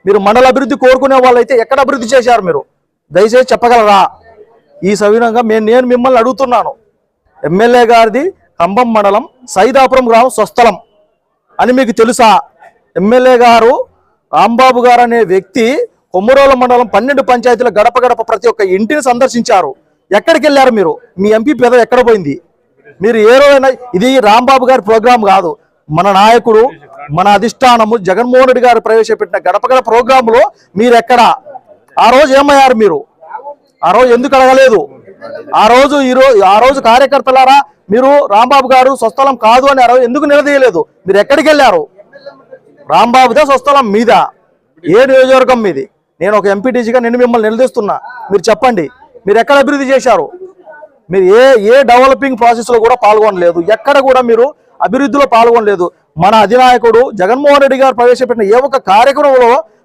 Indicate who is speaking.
Speaker 1: మీరు మండల అభివృద్ధి కోరుకునే వాళ్ళైతే ఎక్కడ అభివృద్ధి చేశారు మీరు దయచేసి చెప్పగలరా? ఈ సవినంగా నేను మిమ్మల్ని అడుగుతున్నాను. ఎమ్మెల్యే గారిది కంభం మండలం సైదాపురం గ్రామం స్వస్థలం అని మీకు తెలుసా? ఎమ్మెల్యే గారు రాంబాబు గారు అనే వ్యక్తి కొమ్మరోల మండలం 12 పంచాయతీల గడప గడప ప్రతి ఒక్క ఇంటిని సందర్శించారు. ఎక్కడికి వెళ్ళారు మీరు? మీ ఎంపీ పెద ఎక్కడ పోయింది? మీరు ఏ రోజైనా ఇది రాంబాబు గారి ప్రోగ్రాం కాదు, మన నాయకుడు మన అధిష్టానము జగన్మోహన్ రెడ్డి గారు ప్రవేశపెట్టిన గడప గడప ప్రోగ్రాంలో మీరు ఎక్కడ? ఆ రోజు ఏమయ్యారు మీరు? ఆ రోజు ఎందుకు అడగలేదు? ఆ రోజు కార్యకర్తలారా మీరు రాంబాబు గారు స్వస్థలం కాదు అని ఆ రోజు ఎందుకు నిలదీయలేదు? మీరు ఎక్కడికి వెళ్ళారు? రాంబాబుదా స్వస్థలం మీద? ఏ నియోజకవర్గం మీది? నేను ఒక ఎంపీటీసీగా నేను మిమ్మల్ని నిలదీస్తున్నా. మీరు చెప్పండి, మీరు ఎక్కడ అభివృద్ధి చేశారు? మీరు ఏ డెవలపింగ్ ప్రాసెస్లో కూడా పాల్గొనలేదు, ఎక్కడ కూడా మీరు అభివృద్ధిలో పాల్గొనలేదు. మన అధినాయకుడు జగన్మోహన్ రెడ్డి గారు ప్రవేశపెట్టిన ఏ ఒక్క కార్యక్రమంలో